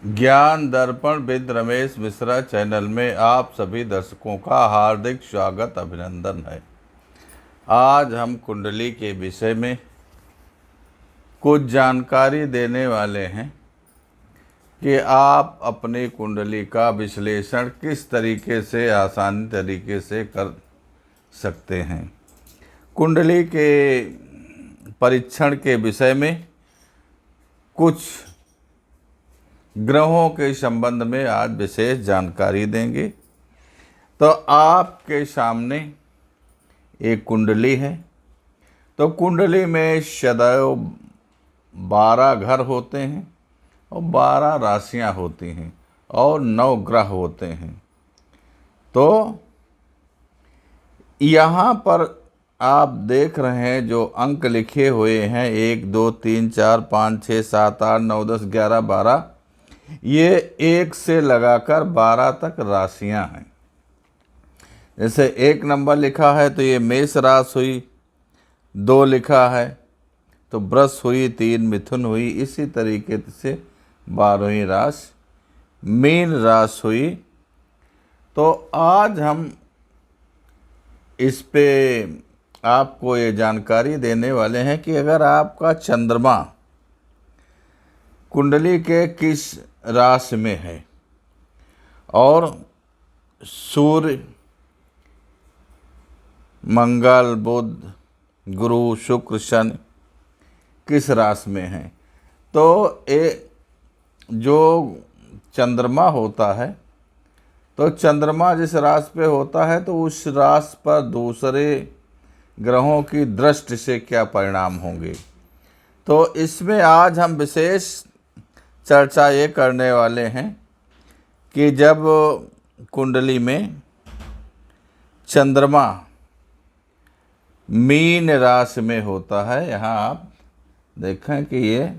ज्ञान दर्पण with Ramesh Mishra channel में आप सभी दर्शकों का हार्दिक स्वागत अभिनंदन है। आज हम कुंडली के विषय में कुछ जानकारी देने वाले हैं कि आप अपनी कुंडली का विश्लेषण किस तरीके से आसानी तरीके से कर सकते हैं। कुंडली के परीक्षण के विषय में कुछ ग्रहों के संबंध में आज विशेष जानकारी देंगे। तो आपके सामने एक कुंडली है। तो कुंडली में सदैव 12 घर होते हैं और 12 राशियां होती हैं और 9 ग्रह होते हैं। तो यहाँ पर आप देख रहे हैं जो अंक लिखे हुए हैं 1 2 3 4 5 6 7 8 9 10 11 12, ये 1 से लगाकर 12 तक राशियां हैं। जैसे 1 नंबर लिखा है तो ये मेष राशि हुई, 2 लिखा है तो वृष हुई, 3 मिथुन हुई। इसी तरीके से 12वीं राशि मीन राशि हुई। तो आज हम इस पे आपको ये जानकारी देने वाले हैं कि अगर आपका चंद्रमा कुंडली के किस राशि में है और सूर्य, मंगल, बुध, गुरु, शुक्र, शनि किस राशि में है, तो जो चंद्रमा होता है तो चंद्रमा जिस राशि पे होता है तो उस राशि पर दूसरे ग्रहों की दृष्टि से क्या परिणाम होंगे। तो इसमें आज हम विशेष चर्चा ये करने वाले हैं कि जब कुंडली में चंद्रमा मीन राशि में होता है, यहाँ आप देखें कि ये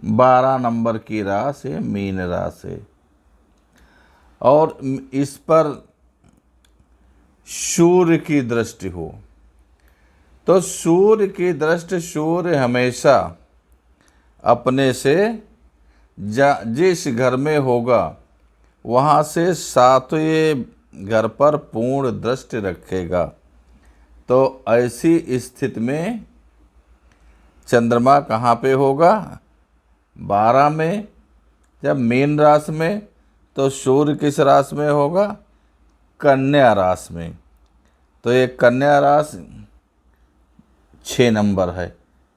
12 नंबर की राशि है, मीन राशि, और इस पर सूर्य की दृष्टि हो तो सूर्य की दृष्टि, सूर्य हमेशा अपने से जिस घर में होगा वहाँ से 7वें घर पर पूर्ण दृष्टि रखेगा। तो ऐसी स्थिति में चंद्रमा कहाँ पे होगा? 12 में। जब मीन राशि में तो सूर्य किस राशि में होगा? कन्या राशि में। तो ये कन्या राशि 6 नंबर है।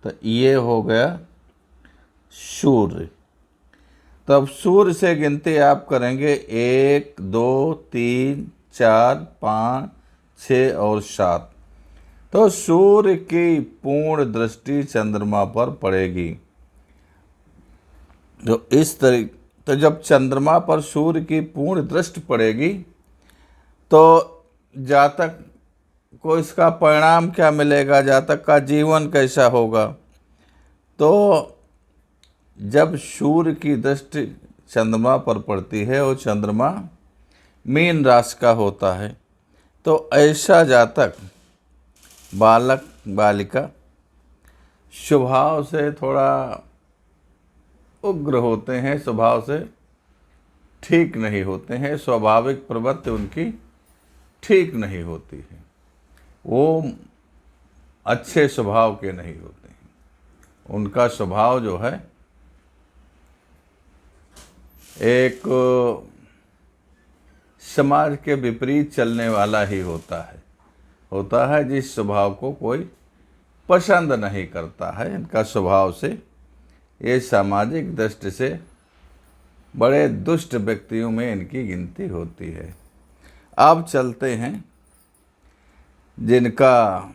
तो ये हो गया सूर्य। तो अब सूर्य से गिनती आप करेंगे 1 2 3 4 5 6 और 7। तो सूर्य की पूर्ण दृष्टि चंद्रमा पर पड़ेगी। तो इस तरीके, तो जब चंद्रमा पर सूर्य की पूर्ण दृष्टि पड़ेगी तो जातक को इसका परिणाम क्या मिलेगा, जातक का जीवन कैसा होगा। तो जब सूर्य की दृष्टि चंद्रमा पर पड़ती है और चंद्रमा मीन राशि का होता है तो ऐसा जातक, बालक बालिका स्वभाव से थोड़ा उग्र होते हैं, स्वभाव से ठीक नहीं होते हैं, स्वाभाविक प्रवृत्ति उनकी ठीक नहीं होती है, वो अच्छे स्वभाव के नहीं होते हैं। उनका स्वभाव जो है एक समाज के विपरीत चलने वाला ही होता है जिस स्वभाव को कोई पसंद नहीं करता है। इनका स्वभाव से ये सामाजिक दृष्टि से बड़े दुष्ट व्यक्तियों में इनकी गिनती होती है। अब चलते हैं जिनका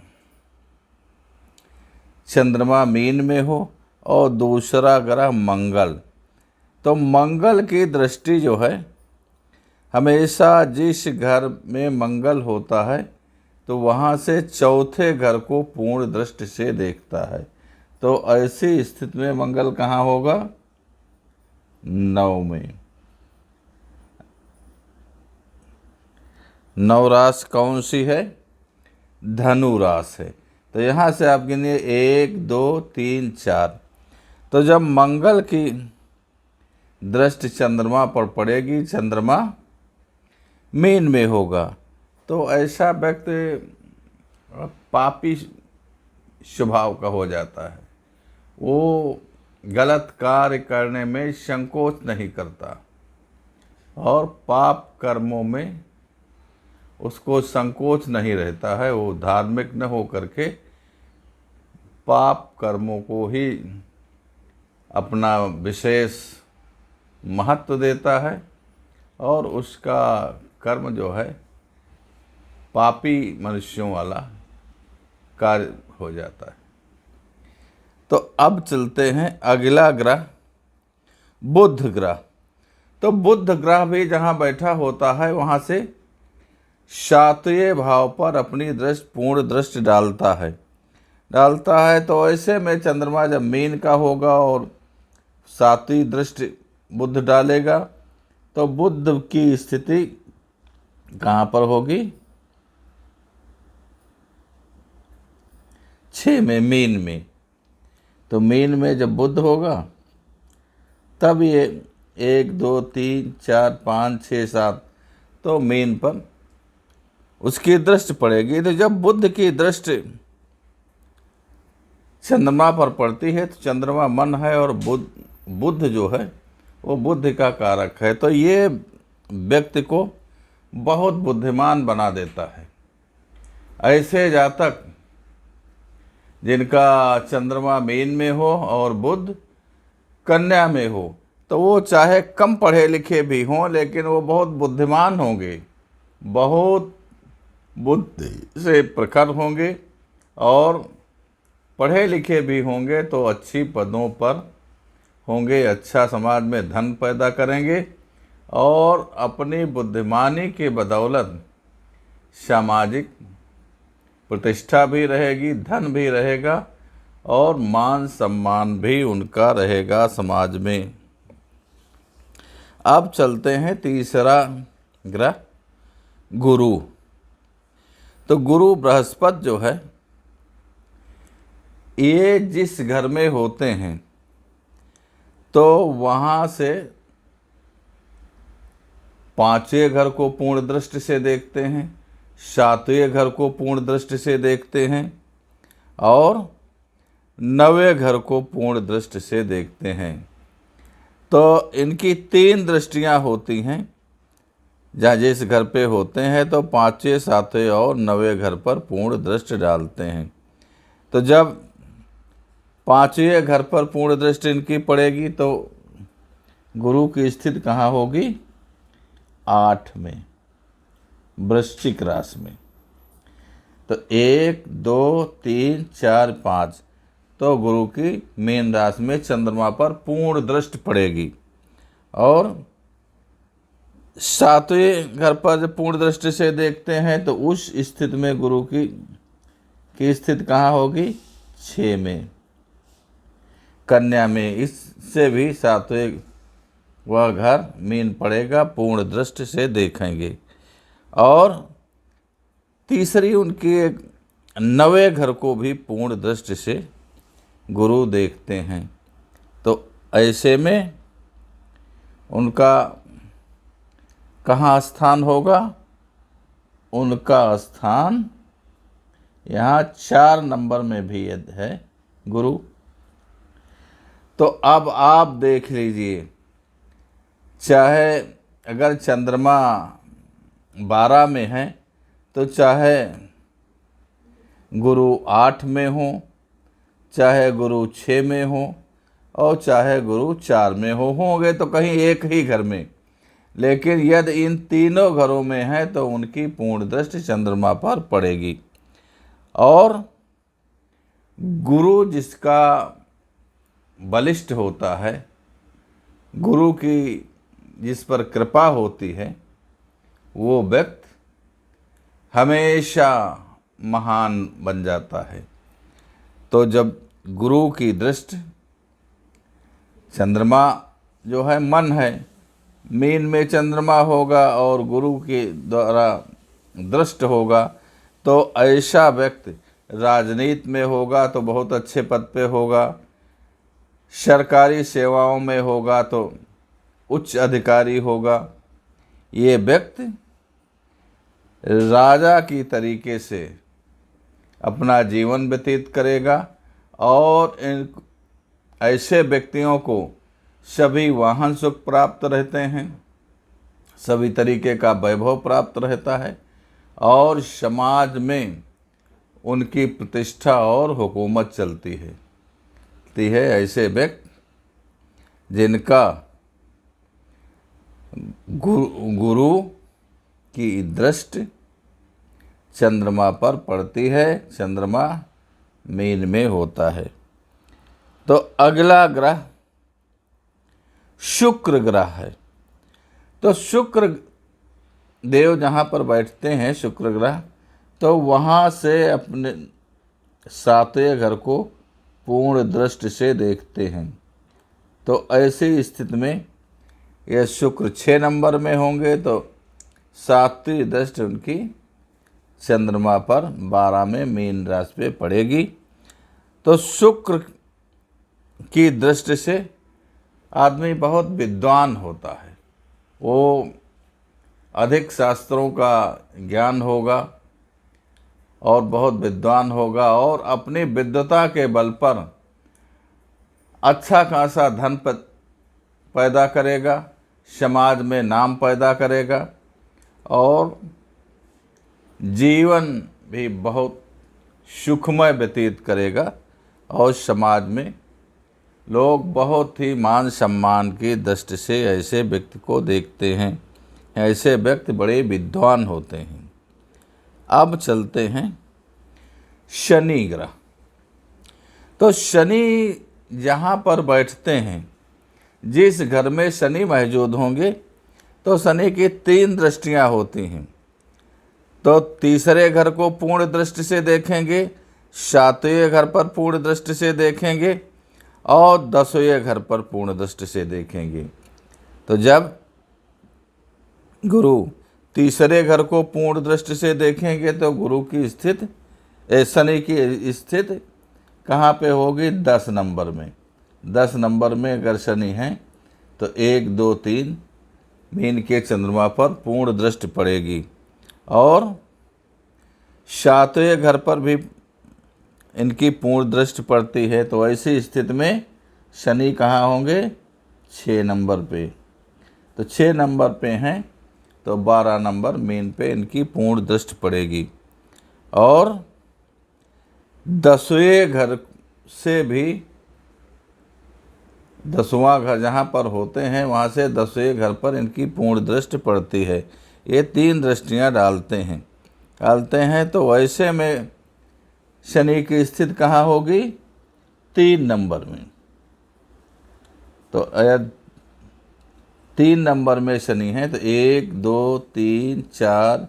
चंद्रमा मीन में हो और दूसरा ग्रह मंगल। तो मंगल की दृष्टि जो है, हमेशा जिस घर में मंगल होता है तो वहाँ से चौथे घर को पूर्ण दृष्टि से देखता है। तो ऐसी स्थिति में मंगल कहाँ होगा? 9 में। 9 राशि कौन सी है? धनु राशि है। तो यहाँ से आप गिनिए 1 2 3 4। तो जब मंगल की दृष्टि चंद्रमा पर पड़ेगी, चंद्रमा मीन में होगा, तो ऐसा व्यक्ति पापी स्वभाव का हो जाता है। वो गलत कार्य करने में संकोच नहीं करता और पाप कर्मों में उसको संकोच नहीं रहता है। वो धार्मिक न हो करके पाप कर्मों को ही अपना विशेष महत्व देता है और उसका कर्म जो है पापी मनुष्यों वाला कार्य हो जाता है। तो अब चलते हैं अगला ग्रह बुध ग्रह। तो बुध ग्रह भी जहाँ बैठा होता है वहाँ से 7वें भाव पर अपनी दृष्टि पूर्ण दृष्टि डालता है। तो ऐसे में चंद्रमा जब मीन का होगा और 7वीं दृष्टि बुध डालेगा तो बुध की स्थिति कहाँ पर होगी? 6 में, मीन में। तो मीन में जब बुध होगा तब ये 1 2 3 4 5 6 7 तो मीन पर उसकी दृष्टि पड़ेगी। तो जब बुध की दृष्टि चंद्रमा पर पड़ती है तो चंद्रमा मन है और बुध जो है वो बुद्धि का कारक है। तो ये व्यक्ति को बहुत बुद्धिमान बना देता है। ऐसे जातक जिनका चंद्रमा मीन में हो और बुध कन्या में हो तो वो चाहे कम पढ़े लिखे भी हों लेकिन वो बहुत बुद्धिमान होंगे, बहुत बुद्धि से प्रखर होंगे और पढ़े लिखे भी होंगे तो अच्छी पदों पर होंगे, अच्छा समाज में धन पैदा करेंगे और अपनी बुद्धिमानी के बदौलत सामाजिक प्रतिष्ठा भी रहेगी, धन भी रहेगा और मान सम्मान भी उनका रहेगा समाज में। अब चलते हैं तीसरा ग्रह गुरु। तो गुरु बृहस्पति जो है ये जिस घर में होते हैं तो वहाँ से 5वें घर को पूर्ण दृष्टि से देखते हैं, 7वें घर को पूर्ण दृष्टि से देखते हैं और 9वें घर को पूर्ण दृष्टि से देखते हैं। तो इनकी 3 दृष्टियाँ होती हैं। जहाँ जिस घर पे होते हैं तो 5वें 7वें और 9वें घर पर पूर्ण दृष्टि डालते हैं। तो जब 5वें घर पर पूर्ण दृष्टि इनकी पड़ेगी तो गुरु की स्थिति कहाँ होगी? 8 में, वृश्चिक राशि में। तो 1 2 3 4 5 तो गुरु की मीन राशि में चंद्रमा पर पूर्ण दृष्टि पड़ेगी और 7वें घर पर जब पूर्ण दृष्टि से देखते हैं तो उस स्थिति में गुरु की स्थिति कहाँ होगी? 6 में, कन्या में। इससे भी 7वें वह घर मीन पड़ेगा, पूर्ण दृष्टि से देखेंगे। और तीसरी उनकी 9वें घर को भी पूर्ण दृष्टि से गुरु देखते हैं। तो ऐसे में उनका कहाँ स्थान होगा? उनका स्थान यहाँ 4 नंबर में भी है गुरु। तो अब आप देख लीजिए, चाहे अगर चंद्रमा 12 में है तो चाहे गुरु 8 में हो, चाहे गुरु 6 में हो और चाहे गुरु 4 में होंगे तो कहीं एक ही घर में। लेकिन यदि इन तीनों घरों में है तो उनकी पूर्ण दृष्टि चंद्रमा पर पड़ेगी। और गुरु जिसका बलिष्ठ होता है, गुरु की जिस पर कृपा होती है, वो व्यक्ति हमेशा महान बन जाता है। तो जब गुरु की दृष्टि, चंद्रमा जो है मन है, मीन में चंद्रमा होगा और गुरु के द्वारा दृष्ट होगा तो ऐसा व्यक्ति राजनीति में होगा तो बहुत अच्छे पद पे होगा, सरकारी सेवाओं में होगा तो उच्च अधिकारी होगा। ये व्यक्ति राजा की तरीके से अपना जीवन व्यतीत करेगा और इन ऐसे व्यक्तियों को सभी वाहन सुख प्राप्त रहते हैं, सभी तरीके का वैभव प्राप्त रहता है और समाज में उनकी प्रतिष्ठा और हुकूमत चलती है। ऐसे व्यक्ति जिनका गुरु की दृष्टि चंद्रमा पर पड़ती है, चंद्रमा मीन में होता है। तो अगला ग्रह शुक्र ग्रह है। तो शुक्र देव जहाँ पर बैठते हैं, शुक्र ग्रह, तो वहाँ से अपने 7वें घर को पूर्ण दृष्टि से देखते हैं। तो ऐसी स्थिति में यह शुक्र 6 नंबर में होंगे तो 7वीं दृष्टि उनकी चंद्रमा पर 12 में मीन राशि पे पड़ेगी। तो शुक्र की दृष्टि से आदमी बहुत विद्वान होता है, वो अधिक शास्त्रों का ज्ञान होगा और बहुत विद्वान होगा और अपनी विद्वता के बल पर अच्छा खासा धन पैदा करेगा, समाज में नाम पैदा करेगा और जीवन भी बहुत सुखमय व्यतीत करेगा और समाज में लोग बहुत ही मान सम्मान की दृष्टि से ऐसे व्यक्ति को देखते हैं। ऐसे व्यक्ति बड़े विद्वान होते हैं। अब चलते हैं शनि ग्रह। तो शनि जहाँ पर बैठते हैं, जिस घर में शनि मौजूद होंगे तो शनि की 3 दृष्टियाँ होती हैं। तो तीसरे घर को पूर्ण दृष्टि से देखेंगे, 7वें घर पर पूर्ण दृष्टि से देखेंगे और 10वें घर पर पूर्ण दृष्टि से देखेंगे। तो जब गुरु तीसरे घर को पूर्ण दृष्टि से देखेंगे तो गुरु की स्थिति, शनि की स्थिति कहाँ पे होगी? 10 नंबर में। 10 नंबर में अगर शनि है तो 1, 2, 3 मीन के चंद्रमा पर पूर्ण दृष्टि पड़ेगी और 7वें घर पर भी इनकी पूर्ण दृष्टि पड़ती है। तो ऐसी स्थिति में शनि कहाँ होंगे? 6 नंबर पे। तो 6 नंबर पे हैं तो 12 नंबर मीन पे इनकी पूर्ण दृष्टि पड़ेगी और 10वें घर से भी 10वां घर जहाँ पर होते हैं वहाँ से 10वें घर पर इनकी पूर्ण दृष्टि पड़ती है। ये 3 दृष्टियाँ डालते हैं तो वैसे में शनि की स्थिति कहाँ होगी? 3 नंबर में। तो अगर 3 नंबर में शनि है तो 1, 2, 3, 4,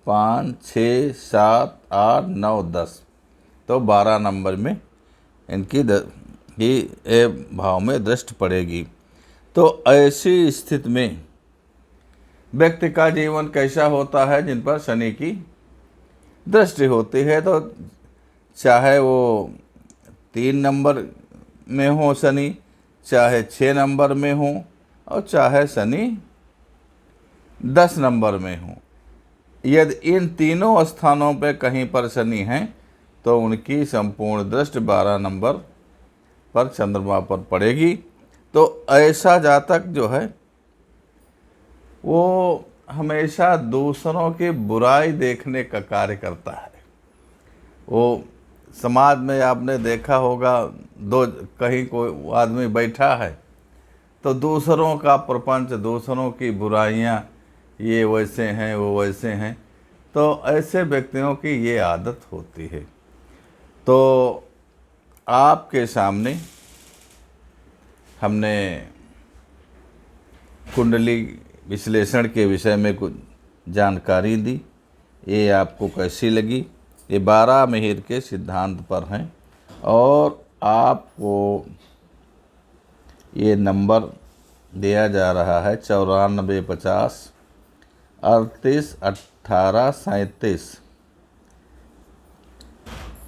5, 6, 7, 8, 9, 10 तो 12 नंबर में इनकी भाव में दृष्टि पड़ेगी। तो ऐसी स्थिति में व्यक्ति का जीवन कैसा होता है? जिन पर शनि की दृष्टि होती है तो चाहे वो 3 नंबर में हो शनि, चाहे 6 नंबर में हो और चाहे शनि 10 नंबर में हो, यदि इन तीनों स्थानों पर कहीं पर शनि है तो उनकी संपूर्ण दृष्टि 12 नंबर पर चंद्रमा पर पड़ेगी। तो ऐसा जातक जो है वो हमेशा दूसरों की बुराई देखने का कार्य करता है। वो समाज में आपने देखा होगा, कहीं कोई आदमी बैठा है तो दूसरों का प्रपंच, दूसरों की बुराइयां, ये वैसे हैं, वो वैसे हैं, तो ऐसे व्यक्तियों की ये आदत होती है। तो आपके सामने हमने कुंडली विश्लेषण के विषय में कुछ जानकारी दी। ये आपको कैसी लगी? ये 12 मिहिर के सिद्धांत पर हैं और आपको ये नंबर दिया जा रहा है 9450 38 18 37।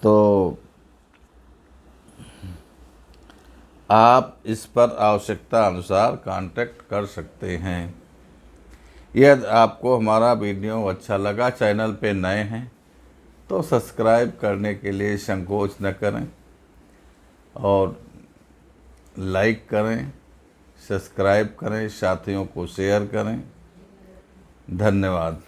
तो आप इस पर आवश्यकता अनुसार कांटेक्ट कर सकते हैं। यदि आपको हमारा वीडियो अच्छा लगा, चैनल पे नए हैं तो सब्सक्राइब करने के लिए संकोच न करें और लाइक करें, सब्सक्राइब करें, साथियों को शेयर करें। धन्यवाद।